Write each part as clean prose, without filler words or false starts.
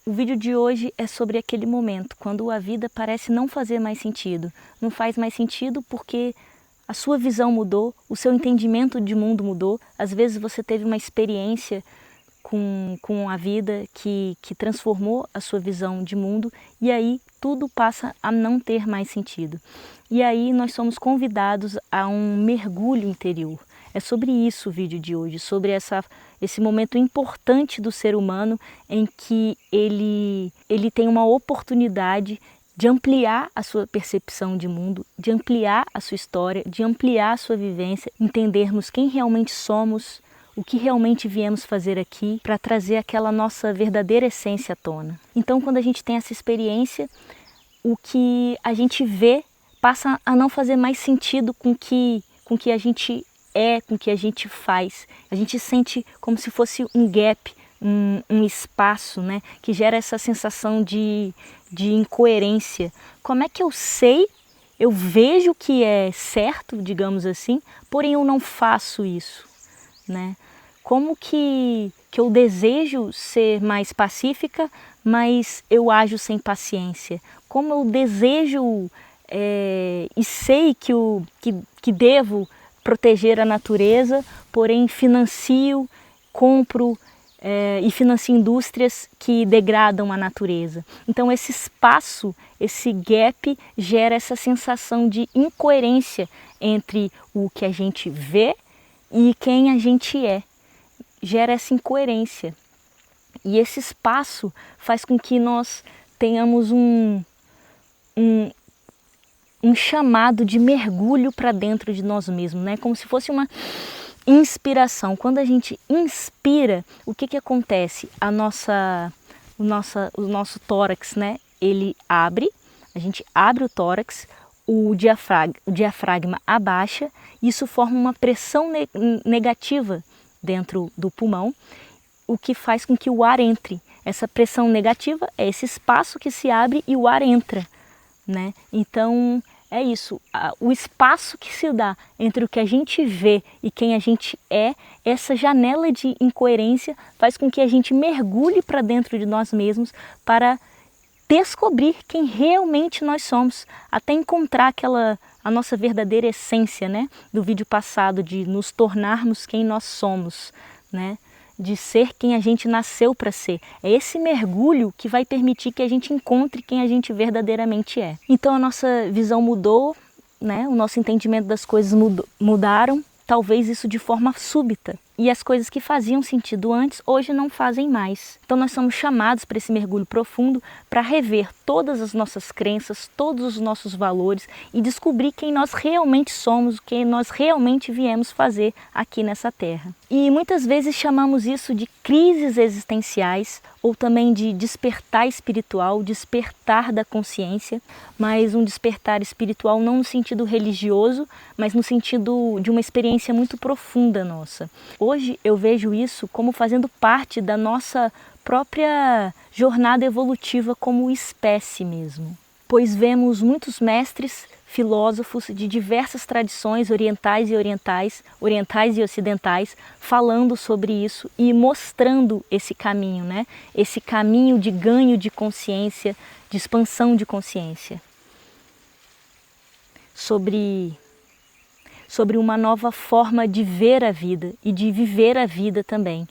O vídeo de hoje é sobre aquele momento, quando a vida parece não fazer mais sentido. Não faz mais sentido porque a sua visão mudou, o seu entendimento de mundo mudou. Às vezes você teve uma experiência com a vida que transformou a sua visão de mundo e aí tudo passa a não ter mais sentido. E aí nós somos convidados a um mergulho interior. É sobre isso o vídeo de hoje, sobre esse momento importante do ser humano em que ele tem uma oportunidade de ampliar a sua percepção de mundo, de ampliar a sua história, de ampliar a sua vivência, entendermos quem realmente somos, o que realmente viemos fazer aqui para trazer aquela nossa verdadeira essência à tona. Então, quando a gente tem essa experiência, o que a gente vê passa a não fazer mais sentido com que a gente com o que a gente faz. A gente sente como se fosse um gap, um espaço, né, que gera essa sensação de incoerência. Como é que eu sei, eu vejo que é certo, digamos assim, porém eu não faço isso, né? Como que eu desejo ser mais pacífica, mas eu ajo sem paciência? Como eu desejo e sei que devo proteger a natureza, porém financio, compro e financio indústrias que degradam a natureza. Então esse espaço, esse gap gera essa sensação de incoerência entre o que a gente vê e quem a gente é. Gera essa incoerência. E esse espaço faz com que nós tenhamos um chamado de mergulho para dentro de nós mesmos, né? Como se fosse uma inspiração. Quando a gente inspira, o que acontece? O nosso tórax, né? Ele abre, a gente abre o tórax, o diafragma abaixa, isso forma uma pressão negativa dentro do pulmão, o que faz com que o ar entre. Essa pressão negativa é esse espaço que se abre e o ar entra, né? Então é isso, o espaço que se dá entre o que a gente vê e quem a gente é, essa janela de incoerência faz com que a gente mergulhe para dentro de nós mesmos para descobrir quem realmente nós somos, até encontrar a nossa verdadeira essência, né? Do vídeo passado, de nos tornarmos quem nós somos, né? De ser quem a gente nasceu para ser. É esse mergulho que vai permitir que a gente encontre quem a gente verdadeiramente é. Então a nossa visão mudou, né? O nosso entendimento das coisas mudaram, talvez isso de forma súbita. E as coisas que faziam sentido antes, hoje não fazem mais. Então nós somos chamados para esse mergulho profundo para rever todas as nossas crenças, todos os nossos valores e descobrir quem nós realmente somos, o que nós realmente viemos fazer aqui nessa terra. E muitas vezes chamamos isso de crises existenciais ou também de despertar espiritual, despertar da consciência, mas um despertar espiritual não no sentido religioso, mas no sentido de uma experiência muito profunda nossa. Hoje eu vejo isso como fazendo parte da nossa própria jornada evolutiva como espécie mesmo, pois vemos muitos mestres, filósofos de diversas tradições orientais e ocidentais, falando sobre isso e mostrando esse caminho, né? Esse caminho de ganho de consciência, de expansão de consciência. Sobre uma nova forma de ver a vida e de viver a vida também.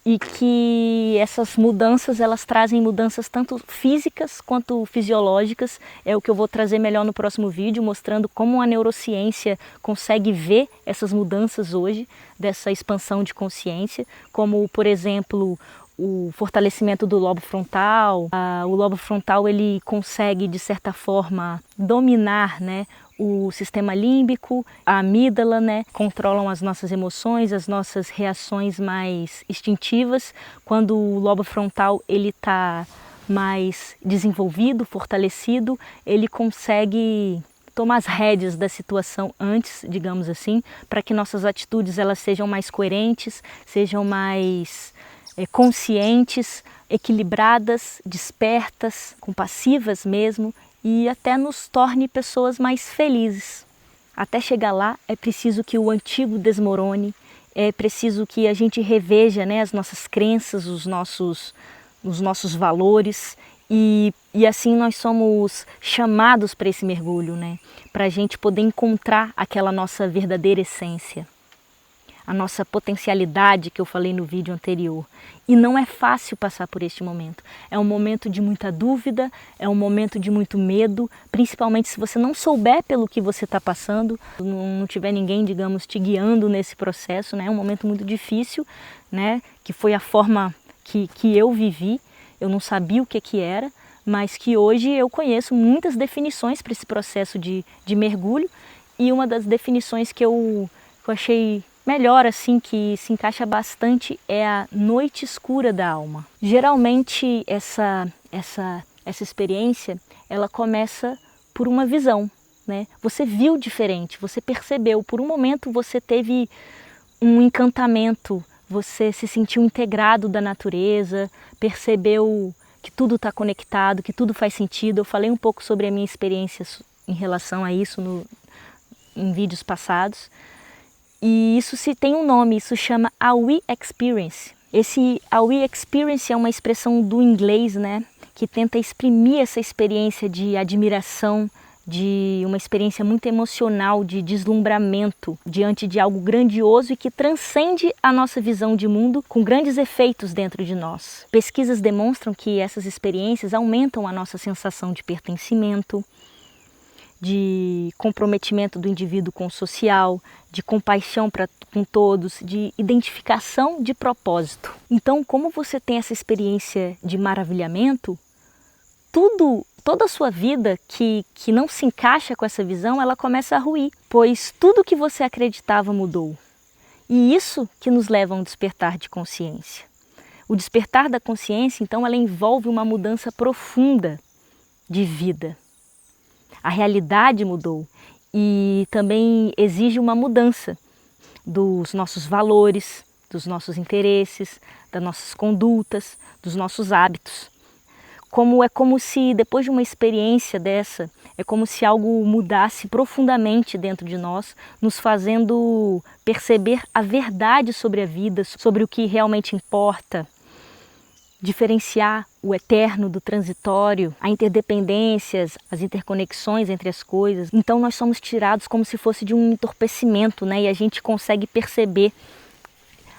E que essas mudanças, elas trazem mudanças tanto físicas quanto fisiológicas. É o que eu vou trazer melhor no próximo vídeo, mostrando como a neurociência consegue ver essas mudanças hoje, dessa expansão de consciência, como, por exemplo, o fortalecimento do lobo frontal. O lobo frontal, ele consegue, de certa forma, dominar, né, o sistema límbico, a amígdala, né, controlam as nossas emoções, as nossas reações mais instintivas. Quando o lobo frontal ele está mais desenvolvido, fortalecido, ele consegue tomar as rédeas da situação antes, digamos assim, para que nossas atitudes elas sejam mais coerentes, sejam mais conscientes, equilibradas, despertas, compassivas mesmo, e até nos torne pessoas mais felizes. Até chegar lá é preciso que o antigo desmorone, é preciso que a gente reveja, né, as nossas crenças, os nossos os nossos valores e assim nós somos chamados para esse mergulho, né? Para a gente poder encontrar aquela nossa verdadeira essência, a nossa potencialidade que eu falei no vídeo anterior. E não é fácil passar por este momento. É um momento de muita dúvida, é um momento de muito medo, principalmente se você não souber pelo que você está passando, não tiver ninguém, digamos, te guiando nesse processo, né? É um momento muito difícil, né? Que foi a forma que eu vivi, eu não sabia o que era, mas que hoje eu conheço muitas definições para esse processo de mergulho, e uma das definições que eu achei melhor, assim, que se encaixa bastante, é a noite escura da alma. Geralmente essa experiência, ela começa por uma visão, né? Você viu diferente, você percebeu, por um momento você teve um encantamento, você se sentiu integrado da natureza, percebeu que tudo está conectado, que tudo faz sentido. Eu falei um pouco sobre a minha experiência em relação a isso em vídeos passados. E isso tem um nome, isso chama Awe Experience. Esse Awe Experience é uma expressão do inglês, né, que tenta exprimir essa experiência de admiração, de uma experiência muito emocional, de deslumbramento diante de algo grandioso e que transcende a nossa visão de mundo, com grandes efeitos dentro de nós. Pesquisas demonstram que essas experiências aumentam a nossa sensação de pertencimento, de comprometimento do indivíduo com o social, de compaixão com todos, de identificação de propósito. Então, como você tem essa experiência de maravilhamento, toda a sua vida que não se encaixa com essa visão, ela começa a ruir, pois tudo que você acreditava mudou. E isso que nos leva a um despertar de consciência. O despertar da consciência, então, ela envolve uma mudança profunda de vida. A realidade mudou e também exige uma mudança dos nossos valores, dos nossos interesses, das nossas condutas, dos nossos hábitos. É como se depois de uma experiência dessa, é como se algo mudasse profundamente dentro de nós, nos fazendo perceber a verdade sobre a vida, sobre o que realmente importa, diferenciar o eterno do transitório, a interdependências, as interconexões entre as coisas. Então nós somos tirados como se fosse de um entorpecimento, né? E a gente consegue perceber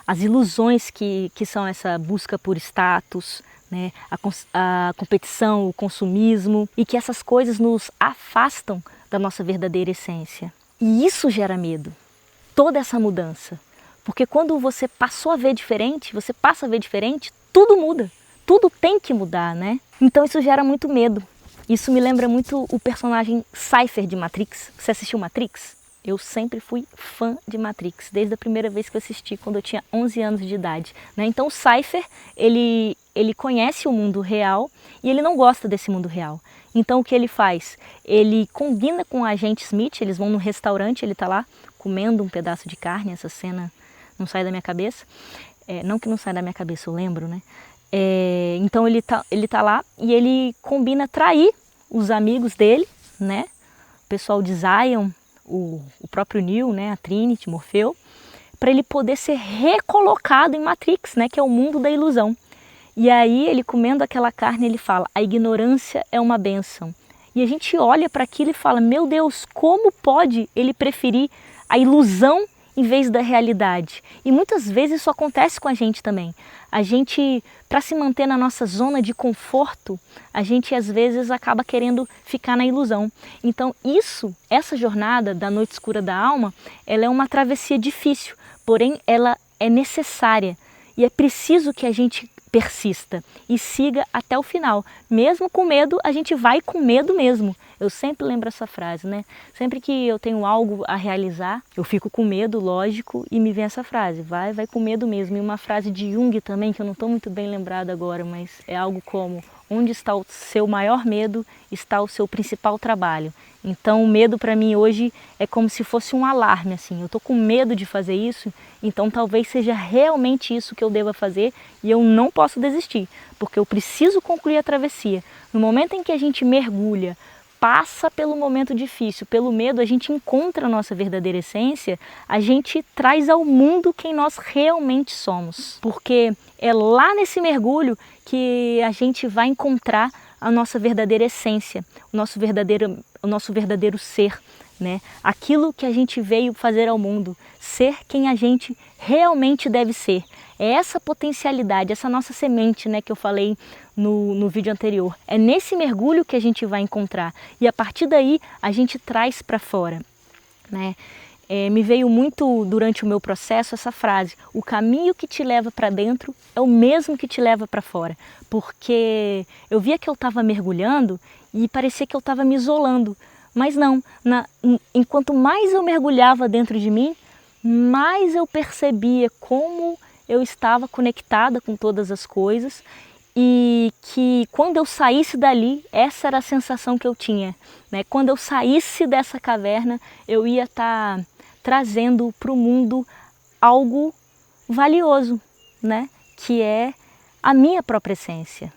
as ilusões que são essa busca por status, né? A competição, o consumismo, e que essas coisas nos afastam da nossa verdadeira essência. E isso gera medo, toda essa mudança. Porque quando você passou a ver diferente, você passa a ver diferente, tudo muda, tudo tem que mudar, né? Então isso gera muito medo. Isso me lembra muito o personagem Cypher de Matrix. Você assistiu Matrix? Eu sempre fui fã de Matrix, desde a primeira vez que eu assisti, quando eu tinha 11 anos de idade, né? Então o Cypher, ele conhece o mundo real e ele não gosta desse mundo real. Então o que ele faz? Ele combina com o agente Smith, eles vão num restaurante, ele está lá comendo um pedaço de carne, essa cena não sai da minha cabeça. Não que não sai da minha cabeça, eu lembro, né? Então ele tá lá e ele combina trair os amigos dele, né? O pessoal de Zion, o próprio Neo, né? A Trinity, Morfeu, para ele poder ser recolocado em Matrix, né? Que é o mundo da ilusão. E aí ele comendo aquela carne, ele fala: a ignorância é uma bênção. E a gente olha para aquilo e fala: meu Deus, como pode ele preferir a ilusão em vez da realidade? E muitas vezes isso acontece com a gente também. A gente, para se manter na nossa zona de conforto, a gente às vezes acaba querendo ficar na ilusão. Então essa jornada da noite escura da alma, ela é uma travessia difícil, porém ela é necessária. E é preciso que a gente persista e siga até o final. Mesmo com medo, a gente vai com medo mesmo. Eu sempre lembro essa frase, né? Sempre que eu tenho algo a realizar, eu fico com medo, lógico, e me vem essa frase: vai com medo mesmo. E uma frase de Jung também, que eu não estou muito bem lembrada agora, mas é algo como: onde está o seu maior medo, está o seu principal trabalho. Então o medo para mim hoje é como se fosse um alarme, assim. Eu estou com medo de fazer isso, então talvez seja realmente isso que eu deva fazer e eu não posso desistir, porque eu preciso concluir a travessia. No momento em que a gente mergulha passa pelo momento difícil, pelo medo, a gente encontra a nossa verdadeira essência, a gente traz ao mundo quem nós realmente somos. Porque é lá nesse mergulho que a gente vai encontrar a nossa verdadeira essência, o nosso verdadeiro ser, né? Aquilo que a gente veio fazer ao mundo, ser quem a gente realmente deve ser. É essa potencialidade, essa nossa semente, né, que eu falei no vídeo anterior. É nesse mergulho que a gente vai encontrar e a partir daí a gente traz para fora, né? Me veio muito durante o meu processo essa frase: o caminho que te leva para dentro é o mesmo que te leva para fora. Porque eu via que eu estava mergulhando e parecia que eu estava me isolando. Mas não, enquanto mais eu mergulhava dentro de mim, mais eu percebia como eu estava conectada com todas as coisas e que quando eu saísse dali, essa era a sensação que eu tinha, né? Quando eu saísse dessa caverna, eu ia estar trazendo para o mundo algo valioso, né? Que é a minha própria essência.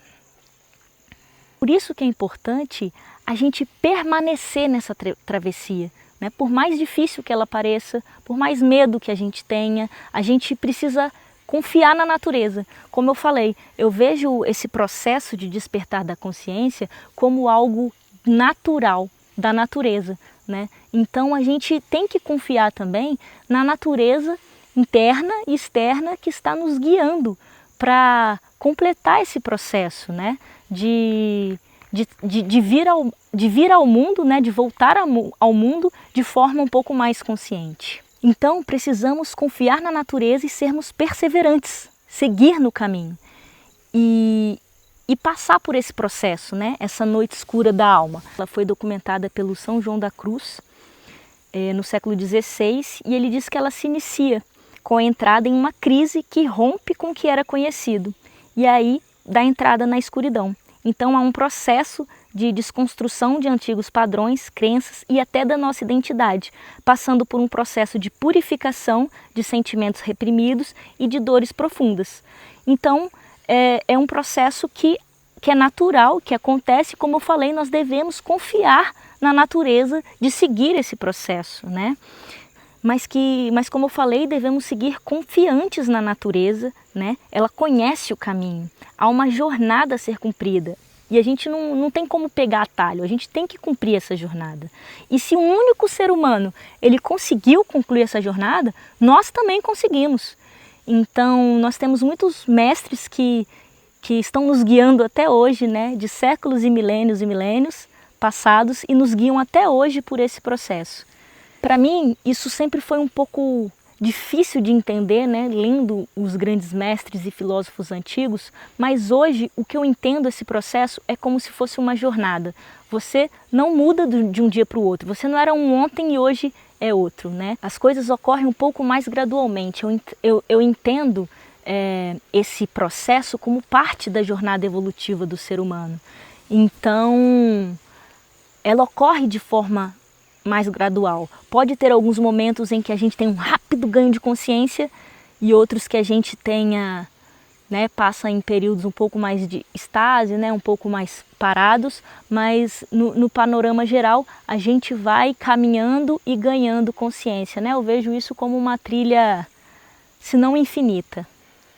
Por isso que é importante a gente permanecer nessa travessia, né? Por mais difícil que ela pareça, por mais medo que a gente tenha, a gente precisa confiar na natureza. Como eu falei, eu vejo esse processo de despertar da consciência como algo natural da natureza, né? Então a gente tem que confiar também na natureza interna e externa que está nos guiando para completar esse processo, né? De vir ao mundo, né? De voltar ao mundo de forma um pouco mais consciente. Então precisamos confiar na natureza e sermos perseverantes, seguir no caminho e passar por esse processo, né? Essa noite escura da alma. Ela foi documentada pelo São João da Cruz no século XVI e ele diz que ela se inicia com a entrada em uma crise que rompe com o que era conhecido e aí dá entrada na escuridão. Então há um processo de desconstrução de antigos padrões, crenças e até da nossa identidade, passando por um processo de purificação de sentimentos reprimidos e de dores profundas. Então é um processo que é natural, que acontece, como eu falei, nós devemos confiar na natureza de seguir esse processo, né? Mas como eu falei, devemos seguir confiantes na natureza, né? Ela conhece o caminho, há uma jornada a ser cumprida e a gente não tem como pegar atalho, a gente tem que cumprir essa jornada. E se um único ser humano ele conseguiu concluir essa jornada, nós também conseguimos. Então nós temos muitos mestres que estão nos guiando até hoje, né? De séculos e milênios passados e nos guiam até hoje por esse processo. Para mim, isso sempre foi um pouco difícil de entender, né, lendo os grandes mestres e filósofos antigos, mas hoje o que eu entendo esse processo é como se fosse uma jornada. Você não muda de um dia para o outro, você não era um ontem e hoje é outro, né? As coisas ocorrem um pouco mais gradualmente. Eu entendo esse processo como parte da jornada evolutiva do ser humano. Então, ela ocorre de forma mais gradual. Pode ter alguns momentos em que a gente tem um rápido ganho de consciência e outros que a gente tenha, né, passa em períodos um pouco mais de estase, né, um pouco mais parados, mas no panorama geral a gente vai caminhando e ganhando consciência, né? Eu vejo isso como uma trilha, se não infinita.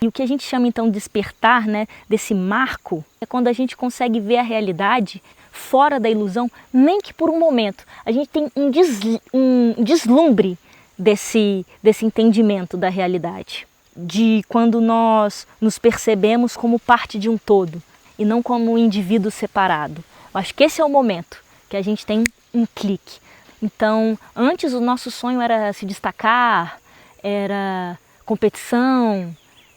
E o que a gente chama então de despertar, né, desse marco, é quando a gente consegue ver a realidade fora da ilusão, nem que por um momento. A gente tem um deslumbre desse entendimento da realidade. De quando nós nos percebemos como parte de um todo e não como um indivíduo separado. Eu acho que esse é o momento que a gente tem um clique. Então, antes o nosso sonho era se destacar, era competição,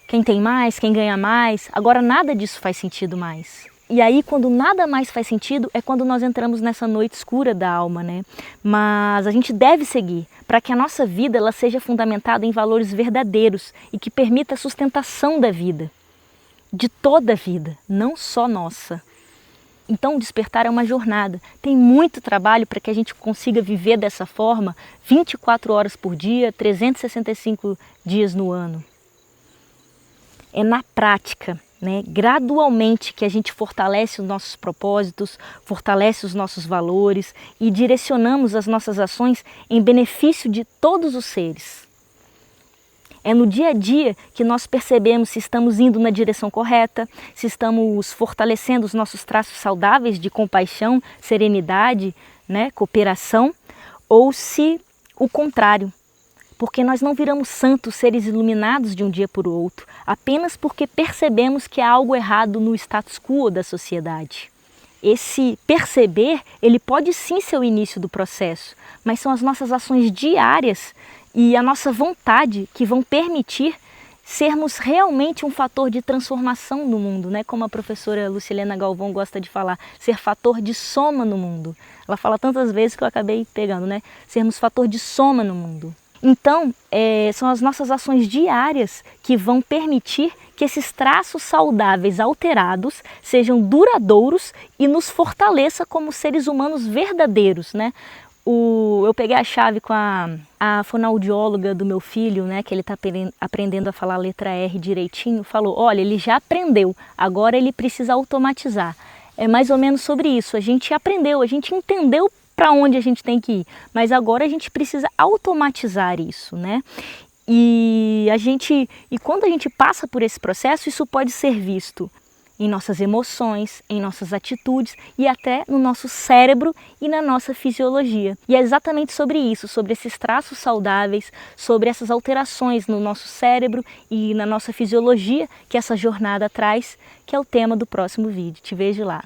quem tem mais, quem ganha mais. Agora nada disso faz sentido mais. E aí, quando nada mais faz sentido, é quando nós entramos nessa noite escura da alma, né? Mas a gente deve seguir para que a nossa vida ela seja fundamentada em valores verdadeiros e que permita a sustentação da vida, de toda a vida, não só nossa. Então, o despertar é uma jornada. Tem muito trabalho para que a gente consiga viver dessa forma 24 horas por dia, 365 dias no ano. É na prática né? Gradualmente que a gente fortalece os nossos propósitos, fortalece os nossos valores e direcionamos as nossas ações em benefício de todos os seres. É no dia a dia que nós percebemos se estamos indo na direção correta, se estamos fortalecendo os nossos traços saudáveis de compaixão, serenidade, né, cooperação, ou se o contrário. Porque nós não viramos santos, seres iluminados de um dia para o outro, apenas porque percebemos que há algo errado no status quo da sociedade. Esse perceber, ele pode sim ser o início do processo, mas são as nossas ações diárias e a nossa vontade que vão permitir sermos realmente um fator de transformação no mundo, né? Como a professora Lucilena Galvão gosta de falar, ser fator de soma no mundo. Ela fala tantas vezes que eu acabei pegando, né? Sermos fator de soma no mundo. Então, são as nossas ações diárias que vão permitir que esses traços saudáveis alterados sejam duradouros e nos fortaleça como seres humanos verdadeiros, né? Eu peguei a chave com a fonoaudióloga do meu filho, né, que ele está aprendendo a falar a letra R direitinho, falou, olha, ele já aprendeu, agora ele precisa automatizar. É mais ou menos sobre isso, a gente aprendeu, a gente entendeu para onde a gente tem que ir, mas agora a gente precisa automatizar isso, né? E quando a gente passa por esse processo, isso pode ser visto em nossas emoções, em nossas atitudes e até no nosso cérebro e na nossa fisiologia. E é exatamente sobre isso, sobre esses traços saudáveis, sobre essas alterações no nosso cérebro e na nossa fisiologia que essa jornada traz, que é o tema do próximo vídeo. Te vejo lá.